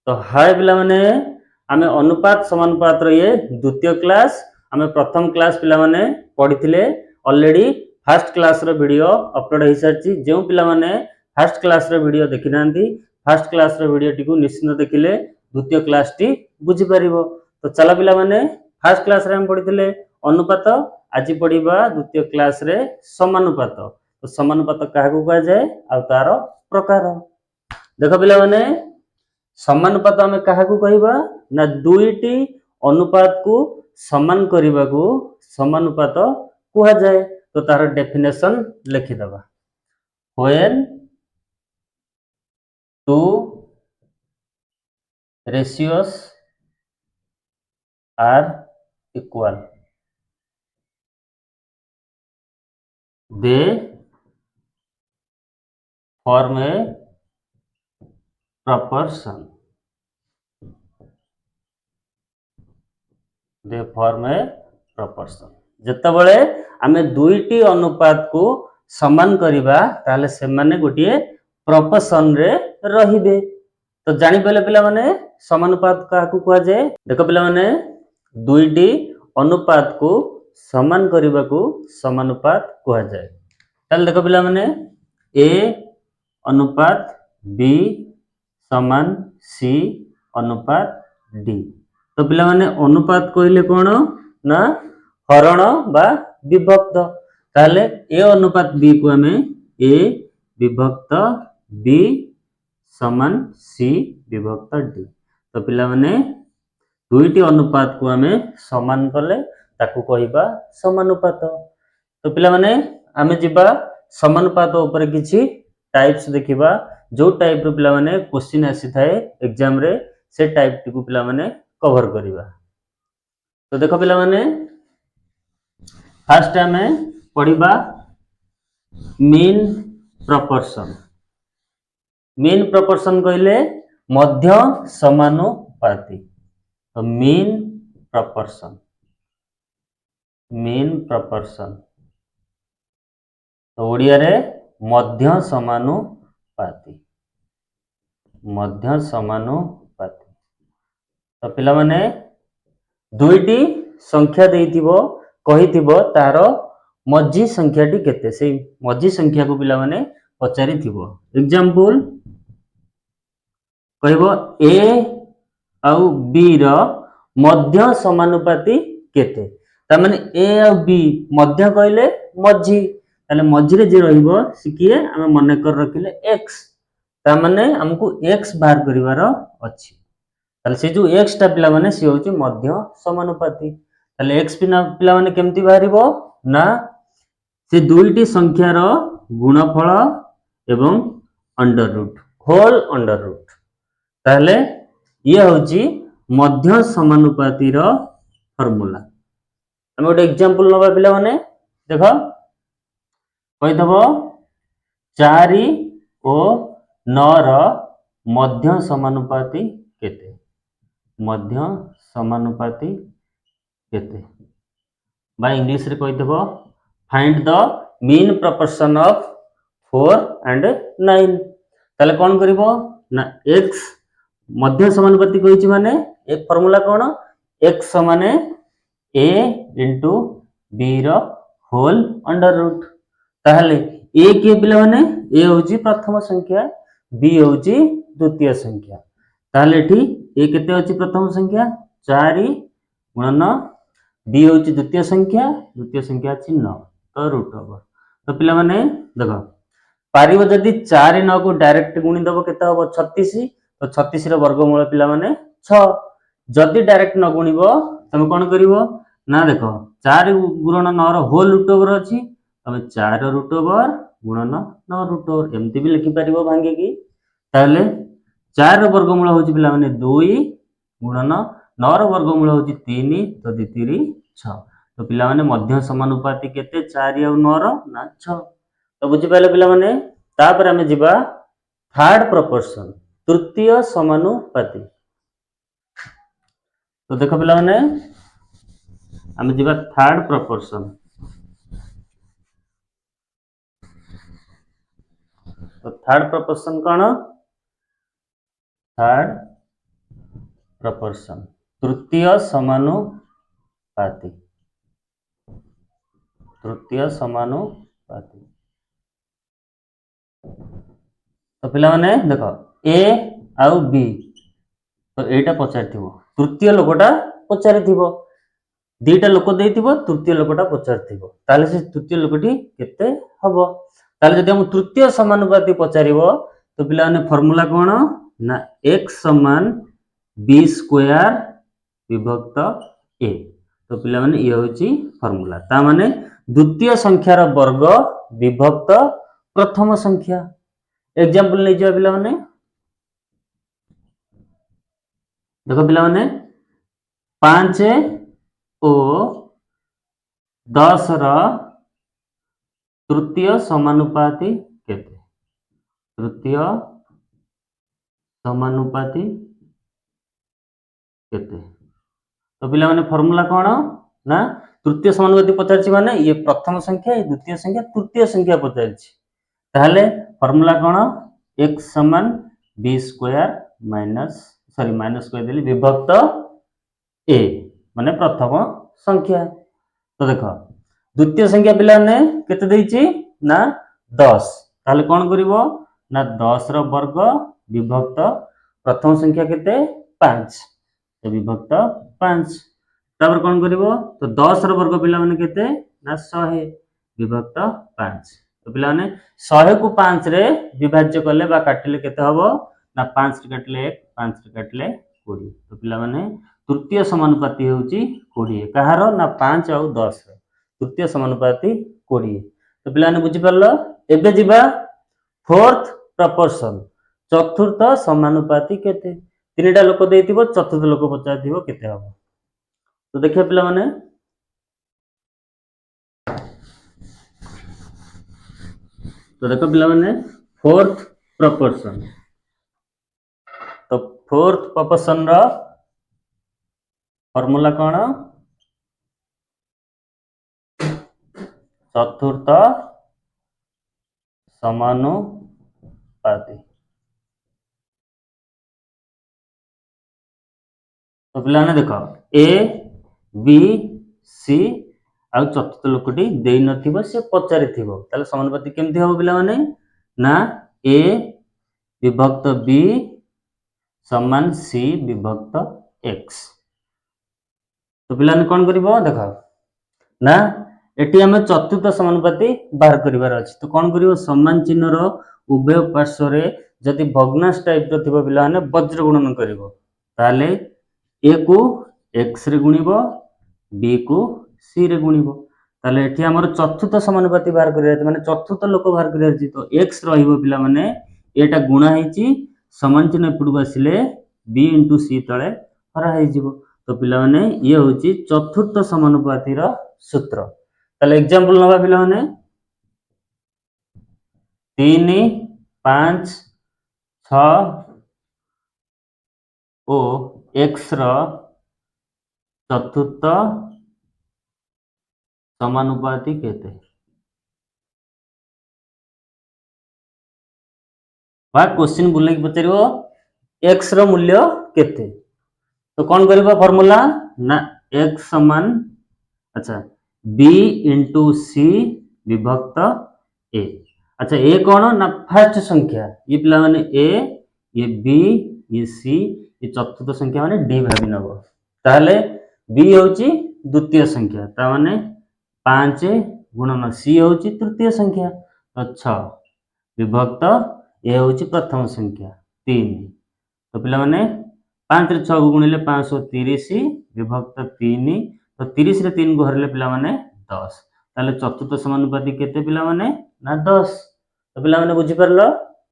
तो हाय पिला माने आमे अनुपात समानुपात रो ये द्वितीय क्लास आमे प्रथम क्लास पिला माने पढिथिले ऑलरेडी फर्स्ट क्लास रो वीडियो अपलोड हो सारची जो पिला माने फर्स्ट क्लास रो वीडियो देखि नांती फर्स्ट क्लास रो वीडियो टिकु निश्चित देखिले द्वितीय क्लास टी बुझी परिबो। तो चला पिला माने फर्स्ट क्लास रे हम पढिथिले अनुपात आज पढिबा द्वितीय क्लास रे समानुपात। तो समानुपात काहाकू कहा जाय आ तार प्रकार देखो पिला माने समानुपात आमे काहाकू कहिबा ना दुईटी अनुपात को समान करिबा को समानुपात कुहा जाय। तो तार डेफिनेशन लिखि दबा when two ratios are equal they form a proportion they form a proportion जेतबळे आमे दुईटी अनुपात को समान करिबा ताले से माने गोटिए प्रोपोर्शन रे रहिबे। तो जानि पले पिला माने समानुपात काहाकू कुहा जाय देखो पिला माने दुईटी अनुपात को समान करिबा को समानुपात कुहा जाय। ताले देखो पिला माने a अनुपात b समान c अनुपात d। तो पिला माने अनुपात कहिले कोन ना हरण बा विभक्त ताले a अनुपात b को हमें a विभक्त b समान c विभक्त d। तो पिला माने दुईटी अनुपात को हमें समान कले ताकू कहिबा समानुपात। तो पिला माने आमे जिबा समानुपात ऊपर किछि टाइप्स देखिबा जो टाइप रो पिला माने क्वेश्चन आसी थाए एग्जाम रे से टाइप टी को पिला माने कवर करिबा। तो देखो पिला माने फर्स्ट आमे पढिबा मीन प्रोपोर्शन। मीन प्रोपोर्शन कहले मध्य समानुपाती। तो मीन प्रोपोर्शन तो ओडिया रे मध्य समानुपाती तो पिला माने दुईटी संख्या देइथिबो कहिथिबो तार मझी संख्याटी केते से मझी संख्या को पिला माने पचारि थिबो। एग्जांपल कहबो a आउ b रो मध्य समानुपाती केते ता माने a आउ b मध्य कहले मझी ताले मझी रे जे रहिबो सिकिए हम मने कर रखिले x ता माने हमकू x बाहर करिवार अछि ताले से जो x ता पिला माने से होची मध्य समानुपाती ताले x पिला माने केमती बाहरिबो ना से दुईटी संख्या रो गुणफल एवं under root whole under root ताले ये होची मध्य समानुपाती रो फार्मूला। हम गोटे एग्जांपल नबा पिला माने देखो कहि दबो 4 ओ 9 रो मध्य समानुपाती केते बा इंग्लिश रे कहि दबो find the mean proportion of 4 and 9। ताले कोन करिवो ना x मध्य समानुपाती कहिछि माने एक फार्मूला कोन x माने a into b रो होल अंडर रूट ताहले a के पिला माने a होछि प्रथम संख्या b होछि द्वितीय संख्या ताहले एठी a केते होछि प्रथम संख्या 4 गुणन b होछि द्वितीय संख्या अछि 9 तो रूट ओवर। तो पिला माने देखो पारिबो जदी 4 9 को डायरेक्ट गुणी दबो केते होबो 36 तो 36 रो वर्गमूल पिला माने 6 जदी डायरेक्ट न गुणिबो तमे कोन करिवो ना देखो 4 गुणन 9 रो होल रूट ओवर अछि तमे 4 रूट ओवर गुणन 9 रूट ओवर एमती भी लिखि परिबो भांगे की ताले 4 रो वर्गमूल होछि पिला माने 2 गुणन 9 रो वर्गमूल होछि 3 तो 2 3 6 तो पिला माने मध्य समानुपाती केते 4 और 9 रो ना 6। तो बुझि पाले पिला माने तापर हमें जिबा थर्ड प्रोपोर्शन तृतीय समानुपाती। तो देखो पिला माने हम जिबा थर्ड प्रोपोर्शन तो थर्ड प्रोपोर्शन कोन थर्ड प्रपोर्शन तृतीय समानुपाती तो पिला माने देखो ए आउ बी तो एटा पचारिथिबो तृतीय लोकटा पचारिथिबो दीटा लोक देइथिबो तृतीय लोकटा पचारिथिबो ताले से तृतीय लोकटी केते हबो ताले जदि हम तृतीय समानुपाती पचारिबो तो पिला माने फार्मूला कोन ना x समान b स्क्वायर विभक्त a तो पिला माने ये होची फार्मूला ता माने द्वितीय संख्यार वर्ग विभक्त प्रथम संख्या एग्जांपल ले जा पिला माने देखो पिला माने 5 और 10 रा तृतीय समानुपाती केते तृतीय समानुपाती केते तो पिला माने फार्मूला कोन ना तृतीय समानुपाती पचारछि माने ये प्रथम संख्या ये द्वितीय संख्या तृतीय संख्या पचारछि ताहले फार्मूला कोन x समान b स्क्वायर माइनस कह देली विभक्त a माने प्रथम संख्या तो देखो द्वितीय संख्या पिला ने केते देइछि ना 10 ताहले कोन करिवो ना 10 रो वर्ग विभक्त प्रथम संख्या केते 5 तो विभक्त 5 तापर कोन करिवो तो 10 रो वर्ग पिला माने केते ना 100 विभक्त 5 तो पिला माने 100 को 5 रे विभाज्य करले बा काटिले केते हबो ना 5 रे काटिले 1 5 रे काटिले 20 तो पिला माने तृतीय समानुपाती होउची 20 कहारो ना 5 और 10 तृतीय समानुपाती 20 तो पिला माने बुझि परलो एबे जिबा फोर्थ प्रपोर्शन चतुर्थ समानुपाती केते तीनटा लोक देइथिबो चतुर्थ लोक पचारथिबो केते हबो तो देखिए पिला माने तो देखो पिला माने फोर्थ प्रपोर्शन तो फोर्थ प्रपोर्शन रो फार्मूला कोन चतुर्थ समानुपाती तो पिला ने देखो ए बी सी आ चतुर्थ लोकटी देई नथिबो से पचारिथिबो ताले समानुपाती केमथि हो पिला माने ना ए विभक्त बी समान सी विभक्त x तो पिला ने कोन करिवो देखो ना एटी हमें चतुर्थ समानुपाती बाहर करिवार अछि तो कोन करिवो समान चिन्ह रो उभय पार्श्व रे जदि भग्नांश टाइप रो थिबो पिला ने वज्र गुणन करिवो ताले a को x रे गुणिबो b को c रे गुणिबो ताले एठी हमर चतुर्थ समानुपाती बाहर करिया माने चतुर्थ लोक बाहर करिया अछि तो x रहिबो पिला माने एटा गुणा हेची समान चिन्ह पुडु आसिले b * c तळे हरा हे जिवो तो पिला माने ये होची चतुर्थ समानुपाती रा सूत्र ताले एग्जांपल नबा पिला माने 3 5 6 ओ x रा चतुर्थ समानुपाती केते बा क्वेश्चन बुले की पचारियो x रो मूल्य केते तो कौन करिबा फार्मूला ना x समान अच्छा b * c विभक्त a अच्छा a कौन ना फर्स्ट संख्या ये पिला माने a ये b ये c ये चतुर्थ संख्या माने d भाबी नबो ताले b होची द्वितीय संख्या ता माने 5 गुणन c होची तृतीय संख्या तो 6 विभक्त a होची प्रथम संख्या 3 तो पिला माने 5 रे 6 को गुणिले 530 विभक्त 3 तो 30 रे 3 को हरले पिला माने 10 ताले चतुर्थ समानुपाती केते पिला माने ना 10 तो पिला माने बुझि परलो